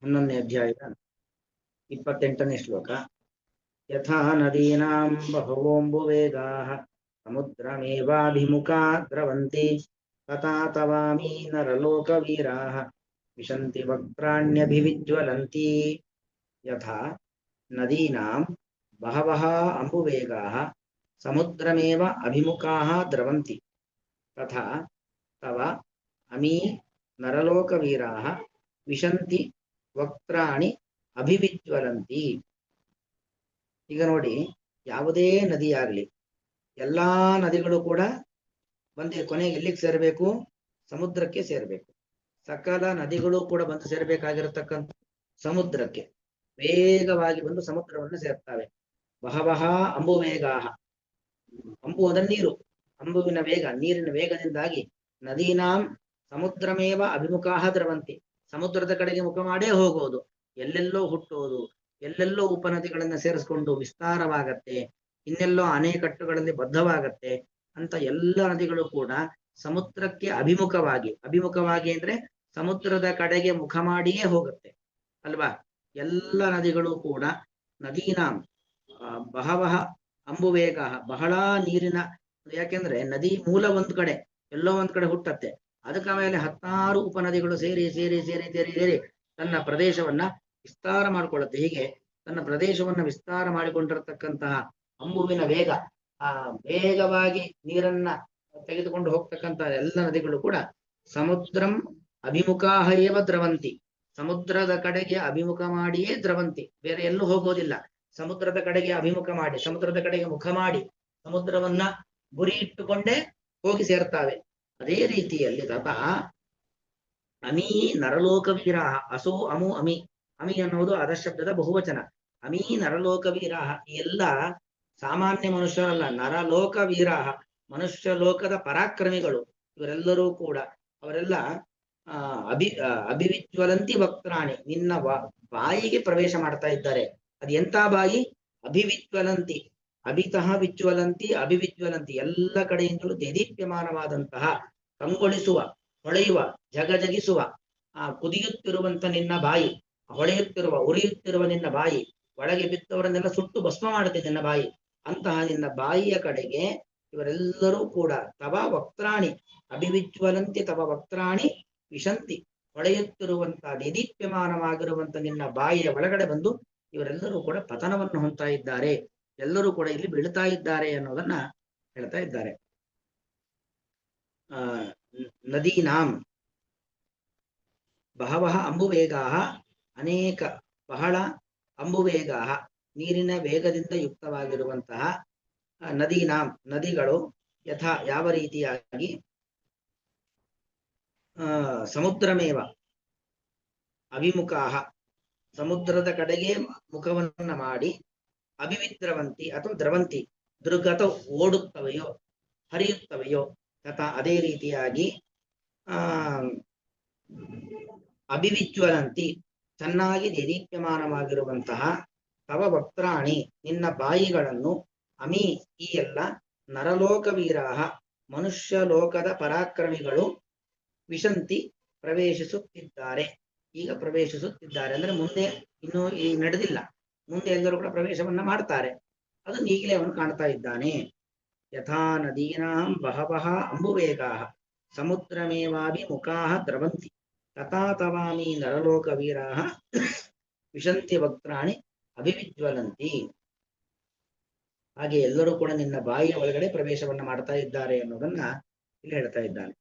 11ನೇ ಅಧ್ಯಾಯದ 28ನೇ ಶ್ಲೋಕ. ಯಥಾ ನದೀನಾಂ ಬಹವೋಂಬುವೇಗಾಃ ಸಮುದ್ರಮೇವಾಭಿಮುಖಾ ದ್ರವಂತಿ ತಥಾ ತವಾಮಿ ನರಲೋಕವೀರಾಃ ವಿಶಂತಿ ವಕ್ತ್ರಾಣ್ಯಭಿವಿಜ್ವಲಂತಿ. ಯಥಾ ನದೀನಾಂ ಬಹವಃ ಅಂಬುವೇಗಾಃ ಸಮುದ್ರಮೇವ ಅಭಿಮುಖಾಃ ದ್ರವಂತಿ ತಥಾ ತವ ಅಮಿ ನರಲೋಕವೀರಾಃ ವಿಶಂತಿ ವಕ್ತ್ರಾಣಿ ಅಭಿವಿಜ್ವಲಂತಿ. ಈಗ ನೋಡಿ, ಯಾವುದೇ ನದಿಯಾಗಲಿ, ಎಲ್ಲಾ ನದಿಗಳು ಕೂಡ ಬಂದು ಕೊನೆಗೆ ಎಲ್ಲಿಗೆ ಸೇರಬೇಕು? ಸಮುದ್ರಕ್ಕೆ ಸೇರಬೇಕು. ಸಕಲ ನದಿಗಳು ಕೂಡ ಬಂದು ಸೇರಬೇಕಾಗಿರತಕ್ಕಂಥ ಸಮುದ್ರಕ್ಕೆ ವೇಗವಾಗಿ ಬಂದು ಸಮುದ್ರವನ್ನು ಸೇರ್ತವೆ. ಬಹವಃ ಅಂಬುವೇಗಾಃ, ಅಂಬು ಅದರ ನೀರು, ಅಂಬುವಿನ ವೇಗ, ನೀರಿನ ವೇಗದಿಂದಾಗಿ ನದೀನಾಂ ಸಮುದ್ರಮೇವ ಅಭಿಮುಖಾಃ ದ್ರವಂತಿ, ಸಮುದ್ರದ ಕಡೆಗೆ ಮುಖ ಮಾಡೇ ಹೋಗೋದು, ಎಲ್ಲೆಲ್ಲೋ ಹುಟ್ಟೋದು, ಎಲ್ಲೆಲ್ಲೋ ಉಪನದಿಗಳನ್ನ ಸೇರಿಸ್ಕೊಂಡು ವಿಸ್ತಾರವಾಗತ್ತೆ, ಇನ್ನೆಲ್ಲೋ ಅಣೆಕಟ್ಟುಗಳಲ್ಲಿ ಬದ್ಧವಾಗತ್ತೆ ಅಂತ ಎಲ್ಲ ನದಿಗಳು ಕೂಡ ಸಮುದ್ರಕ್ಕೆ ಅಭಿಮುಖವಾಗಿ, ಅಭಿಮುಖವಾಗಿ ಅಂದ್ರೆ ಸಮುದ್ರದ ಕಡೆಗೆ ಮುಖ ಮಾಡಿಯೇ ಹೋಗುತ್ತೆ ಅಲ್ವಾ? ಎಲ್ಲ ನದಿಗಳು ಕೂಡ ನದೀನಾಂ ಬಹವಃ ಅಂಬುವೇಗ, ಬಹಳ ನೀರಿನ, ಯಾಕೆಂದ್ರೆ ನದಿ ಮೂಲ ಒಂದ್ ಕಡೆ ಎಲ್ಲೋ ಒಂದ್ ಕಡೆ ಹುಟ್ಟತ್ತೆ, ಅದಕ್ಕೆ ಆಮೇಲೆ 16 ಉಪನದಿಗಳು ಸೇರಿ ಸೇರಿ ಸೇರಿ ಸೇರಿ ಸೇರಿ ತನ್ನ ಪ್ರದೇಶವನ್ನ ವಿಸ್ತಾರ ಮಾಡಿಕೊಳ್ಳುತ್ತೆ. ಹೀಗೆ ತನ್ನ ಪ್ರದೇಶವನ್ನ ವಿಸ್ತಾರ ಮಾಡಿಕೊಂಡಿರತಕ್ಕಂತಹ ಅಂಬುವಿನ ವೇಗ, ಆ ವೇಗವಾಗಿ ನೀರನ್ನ ತೆಗೆದುಕೊಂಡು ಹೋಗ್ತಕ್ಕಂತಹ ಎಲ್ಲ ನದಿಗಳು ಕೂಡ ಸಮುದ್ರಂ ಅಭಿಮುಖಾಃ ಏವ ದ್ರವಂತಿ, ಸಮುದ್ರದ ಕಡೆಗೆ ಅಭಿಮುಖ ಮಾಡಿಯೇ ದ್ರವಂತಿ, ಬೇರೆ ಎಲ್ಲೂ ಹೋಗೋದಿಲ್ಲ. ಸಮುದ್ರದ ಕಡೆಗೆ ಅಭಿಮುಖ ಮಾಡಿ, ಸಮುದ್ರದ ಕಡೆಗೆ ಮುಖ ಮಾಡಿ ಸಮುದ್ರವನ್ನ ಗುರಿ ಇಟ್ಟುಕೊಂಡೇ ಹೋಗಿ ಸೇರ್ತಾವೆ. ಅದೇ ರೀತಿಯಲ್ಲಿ ತತಃ ಅಮೀ ನರಲೋಕವೀರಾಃ, ಅಸೋ ಅಮು ಅಮಿ, ಅಮಿ ಅನ್ನೋದು ಅಧಶಬ್ದದ ಬಹುವಚನ. ಅಮೀ ನರಲೋಕವೀರಾಃ, ಈ ಎಲ್ಲ ಸಾಮಾನ್ಯ ಮನುಷ್ಯರಲ್ಲ, ನರಲೋಕವೀರಾಃ, ಮನುಷ್ಯ ಲೋಕದ ಪರಾಕ್ರಮಿಗಳು, ಇವರೆಲ್ಲರೂ ಕೂಡ ಅವರೆಲ್ಲ ಅಭಿವಿಜ್ವಲಂತಿ ವಕ್ತ್ರಾಣಿ, ನಿನ್ನ ಬಾಯಿಗೆ ಪ್ರವೇಶ ಮಾಡ್ತಾ ಇದ್ದಾರೆ. ಅದು ಎಂತ ಬಾಯಿ? ಅಭಿವಿಜ್ವಲಂತಿ, ಅಭಿತಃ ವಿಜ್ವಲಂತಿ ಅಭಿವಿಜ್ವಲಂತಿ, ಎಲ್ಲ ಕಡೆಯಿಂದಲೂ ದೇದೀಪ್ಯಮಾನವಾದಂತಹ, ಕಂಗೊಳಿಸುವ, ಹೊಳೆಯುವ, ಜಗಜಗಿಸುವ, ಕುದಿಯುತ್ತಿರುವಂತ ನಿನ್ನ ಬಾಯಿ, ಹೊಳೆಯುತ್ತಿರುವ, ಉರಿಯುತ್ತಿರುವ ನಿನ್ನ ಬಾಯಿ, ಒಳಗೆ ಬಿದ್ದವರನ್ನೆಲ್ಲ ಸುಟ್ಟು ಭಸ್ಮ ಮಾಡುತ್ತೆ ನಿನ್ನ ಬಾಯಿ, ಅಂತಹ ನಿನ್ನ ಬಾಯಿಯ ಕಡೆಗೆ ಇವರೆಲ್ಲರೂ ಕೂಡ ತವ ವಕ್ತ್ರಾಣಿ ಅಭಿವಿಜ್ವಲಂತಿ, ತವ ವಕ್ತ್ರಾಣಿ ವಿಶಂತಿ, ಹೊಳೆಯುತ್ತಿರುವಂತ ದೇದೀಪ್ಯಮಾನವಾಗಿರುವಂತ ನಿನ್ನ ಬಾಯಿಯ ಒಳಗಡೆ ಬಂದು ಇವರೆಲ್ಲರೂ ಕೂಡ ಪತನವನ್ನು ಹೊಂದ್ತಾ ಇದ್ದಾರೆ, ಎಲ್ಲರೂ ಕೂಡ ಇಲ್ಲಿ ಬೀಳ್ತಾ ಇದ್ದಾರೆ ಅನ್ನೋದನ್ನ ಹೇಳ್ತಾ ಇದ್ದಾರೆ. ನದೀನಾಂ ಬಹವಃ ಅಂಬುವೇಗಾಃ, ಅನೇಕ, ಬಹಳ, ಅಂಬುವೇಗಾಃ ನೀರಿನ ವೇಗದಿಂದ ಯುಕ್ತವಾಗಿರುವಂತಹ ನದೀನಾಂ ನದಿಗಳು, ಯಥಾ ಯಾವ ರೀತಿಯಾಗಿ, ಸಮುದ್ರಮೇವ ಅಭಿಮುಖಾಃ ಸಮುದ್ರದ ಕಡೆಗೆ ಮುಖವನ್ನ ಮಾಡಿ, ಅಭಿವಿದ್ರವಂತಿ ಅಥವಾ ದ್ರವಂತಿ ದುರ್ಗತ ಓಡುತ್ತವೆಯೋ ಹರಿಯುತ್ತವೆಯೋ, ತಥಾ ಅದೇ ರೀತಿಯಾಗಿ ಅಭಿವಿಜ್ವಲಂತಿ ಚೆನ್ನಾಗಿ ದೇದೀಪ್ಯಮಾನವಾಗಿರುವಂತಹ ತವ ವಕ್ತ್ರಾಣಿ ನಿನ್ನ ಬಾಯಿಗಳನ್ನು, ಅಮಿ ಈ ಎಲ್ಲ, ನರಲೋಕವೀರಾಃ ಮನುಷ್ಯ ಲೋಕದ ಪರಾಕ್ರಮಿಗಳು, ವಿಶಂತಿ ಪ್ರವೇಶಿಸುತ್ತಿದ್ದಾರೆ, ಈಗ ಪ್ರವೇಶಿಸುತ್ತಿದ್ದಾರೆ ಅಂದ್ರೆ ಮುಂದೆ ಇನ್ನೂ ನಡೆದಿಲ್ಲ, ಮುಂದೆ ಎಲ್ಲರೂ ಕೂಡ ಪ್ರವೇಶವನ್ನ ಮಾಡ್ತಾರೆ, ಅದನ್ನು ಈಗಲೇ ಅವನು ಕಾಣ್ತಾ ಇದ್ದಾನೆ. ಯಥಾ ನದೀನಾಂ ಬಹವಃ ಅಂಬುವೇಗಾಃ ಸಮುದ್ರಮೇವಾಭಿಮುಖಾಃ ದ್ರವಂತಿ ತಥಾ ತವಾಮಿ ನರಲೋಕವೀರಾಃ ವಿಶಂತಿ ವಕ್ತ್ರಾಣಿ ಅಭಿವಿಜ್ವಲಂತಿ. ಹಾಗೆ ಎಲ್ಲರೂ ಕೂಡ ನಿನ್ನ ಬಾಯಿಯ ಒಳಗಡೆ ಪ್ರವೇಶವನ್ನ ಮಾಡ್ತಾ ಇದ್ದಾರೆ ಅನ್ನೋದನ್ನ ಇಲ್ಲಿ ಹೇಳ್ತಾ ಇದ್ದಾನೆ.